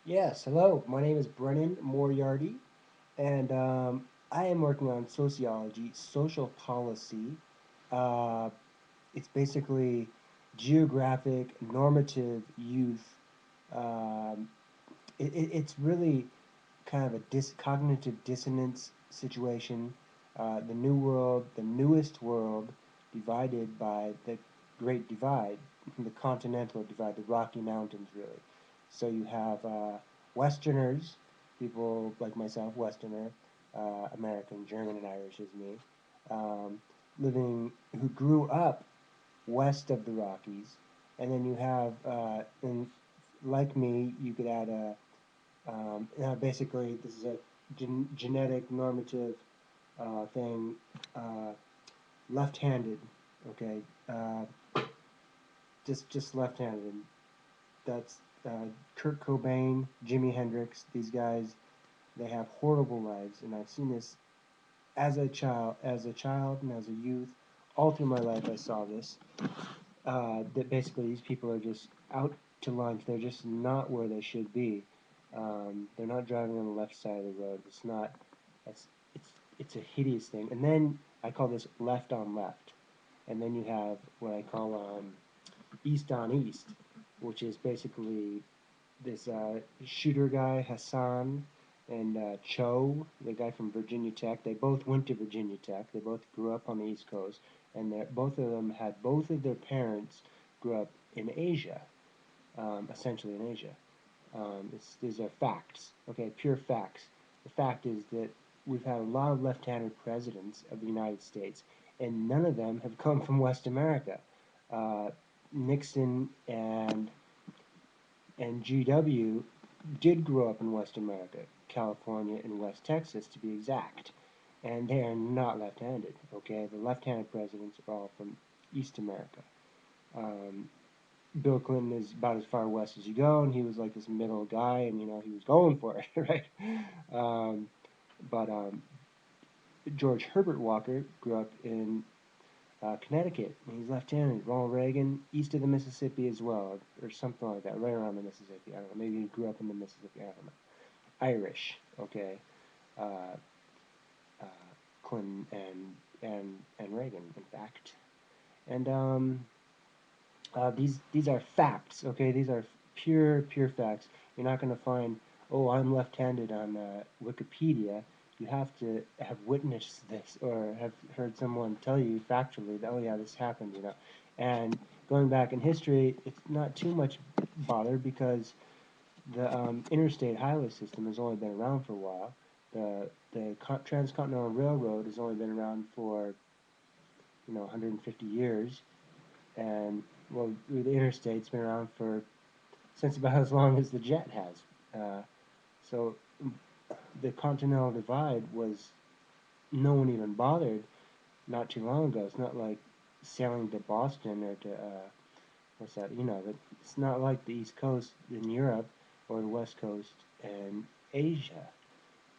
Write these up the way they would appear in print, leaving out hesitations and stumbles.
Yes, hello. My name is Brennan Moriarty, and I am working on sociology, social policy. Uh, it's basically geographic, normative youth. Um, it's really kind of a cognitive dissonance situation. The new world, the newest world, divided by the Great Divide, the continental divide, the Rocky Mountains, really. So you have Westerners, people like myself, Westerner, American, German, and Irish as me, um, living who grew up west of the Rockies, and then you have, and like me, you could add a basically, this is a genetic normative thing, uh, left-handed. Okay, uh, just left-handed. That's Kurt Cobain, Jimi Hendrix. These guys, they have horrible lives, and I've seen this as a child, and as a youth. All through my life, I saw this. That basically these people are just out to lunch. They're just not where they should be. They're not driving on the left side of the road. It's not. It's it's it's a hideous thing. And then I call this left on left. And then you have what I call east on east, which is basically this shooter guy Hassan and Cho, the guy from Virginia Tech. They both went to Virginia Tech. They both grew up on the East Coast, and both of them had both of their parents grew up in Asia, essentially in Asia. These are facts, okay, pure facts. The fact is that we've had a lot of left-handed presidents of the United States, and none of them have come from West America. Uh, Nixon and GW did grow up in West America, California and West Texas to be exact, and they are not left-handed. Okay, the left-handed presidents are all from East America. Um, Bill Clinton is about as far west as you go, and he was like this middle guy, and he was going for it, right? Um, but George Herbert Walker grew up in Connecticut, and he's left-handed. Ronald Reagan, east of the Mississippi as well, or something like that, right around the Mississippi. I don't know. Maybe he grew up in the Mississippi. I don't know. Irish, okay. Uh, uh, Clinton and Reagan, in fact. And these are facts, okay? These are pure facts. You're not going to find, oh, I'm left-handed on Wikipedia. You have to have witnessed this or have heard someone tell you factually that, oh yeah, this happened. And going back in history, it's not too much bother because the interstate highway system has only been around for a while. The transcontinental railroad has only been around for 150 years, and well, the interstate's been around for since about as long as the jet has. So the Continental Divide was no one even bothered not too long ago. It's not like sailing to Boston or to what's that? It's not like the East Coast in Europe or the West Coast in Asia.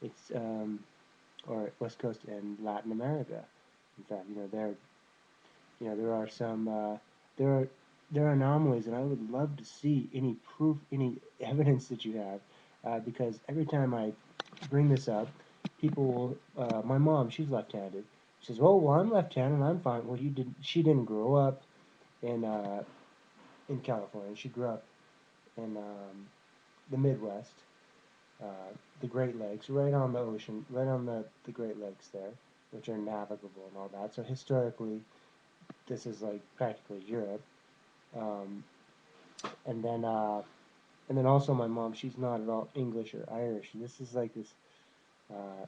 It's or West Coast in Latin America. In fact, there are some there are there are anomalies, and I would love to see any proof, any evidence that you have, because every time I bring this up, people will. My mom, she's left-handed. She says, "Oh, well, I'm left-handed. I'm fine." Well, you did. She didn't grow up in uh, in California. She grew up in the Midwest, the Great Lakes, right on the ocean, right on the Great Lakes there, which are navigable and all that. So historically, this is like practically Europe. Um, and then also my mom, she's not at all English or Irish. This is like uh,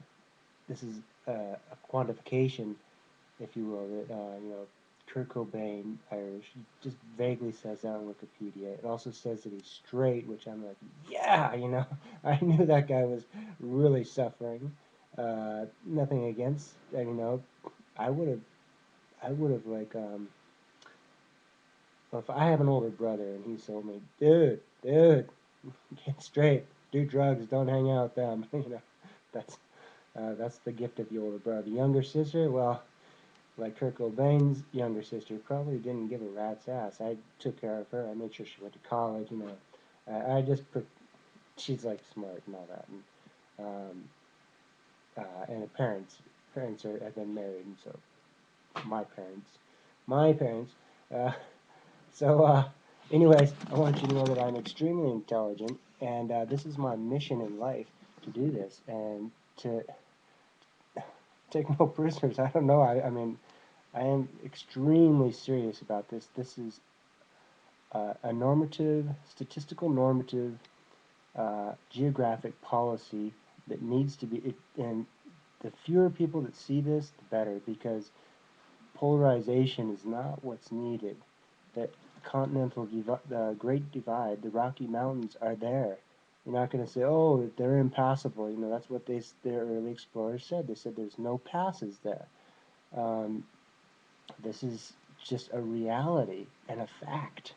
this is a quantification, if you will, that Kurt Cobain Irish. He just vaguely says that on Wikipedia. It also says that he's straight, which I'm like, yeah, I knew that guy was really suffering. Nothing against, I would have, like, well, if I have an older brother and he told me, dude, get straight, do drugs, don't hang out with them. That's that's the gift of the older brother. The younger sister, well, like Kurt Cobain's younger sister, probably didn't give a rat's ass. I took care of her. I made sure she went to college. I just she's like smart and all that, and her parents have been married, and so my parents, my parents. Uh, so, anyways, I want you to know that I'm extremely intelligent, and this is my mission in life to do this and to take no prisoners. I don't know. I mean, I am extremely serious about this. This is a normative, statistical normative, geographic policy that needs to be, and the fewer people that see this, the better, because polarization is not what's needed. That the Great Divide, the Rocky Mountains are there. You're not going to say, oh, they're impassable. You know, that's what their early explorers said. They said there's no passes there. Um, this is just a reality and a fact.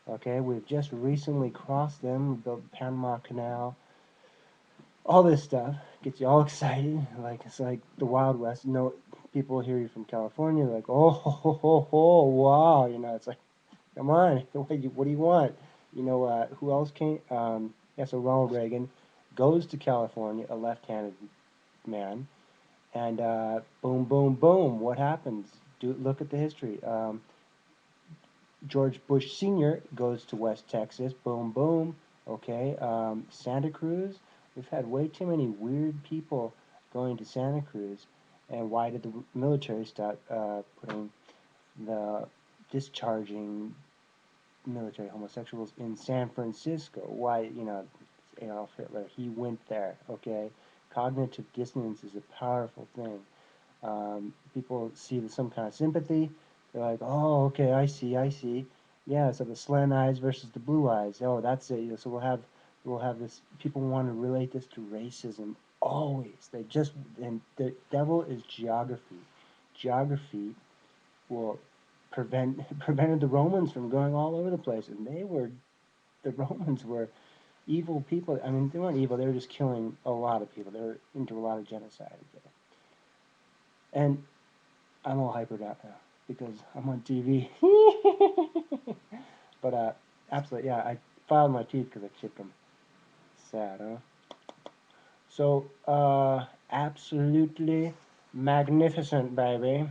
Okay, we've just recently crossed them, built the Panama Canal, all this stuff gets you all excited. Like it's like the Wild West. You know, people hear you from California, like, oh, wow. You know, it's like, come on, what do you want? You know, who else came? Yeah, so Ronald Reagan goes to California, a left-handed man, and boom, boom, boom. What happens? Look at the history. George Bush Sr. goes to West Texas. Boom, boom. Okay. Santa Cruz. We've had way too many weird people going to Santa Cruz. And why did the military start putting the discharging military homosexuals in San Francisco? Why, you know, Adolf Hitler, he went there. Okay. Cognitive dissonance is a powerful thing. People see some kind of sympathy. They're like, oh, okay, I see, I see. Yeah, so the slant eyes versus the blue eyes. Oh, that's it. So we'll have this. People want to relate this to racism always. And the devil is geography. Geography will prevented the Romans from going all over the place, and the Romans were evil people. I mean, they weren't evil. They were just killing a lot of people. They were into a lot of genocide. Okay? And I'm all hypered out now because I'm on TV. But absolutely, yeah. I filed my teeth because I chipped them. Sad, huh? So absolutely magnificent, baby.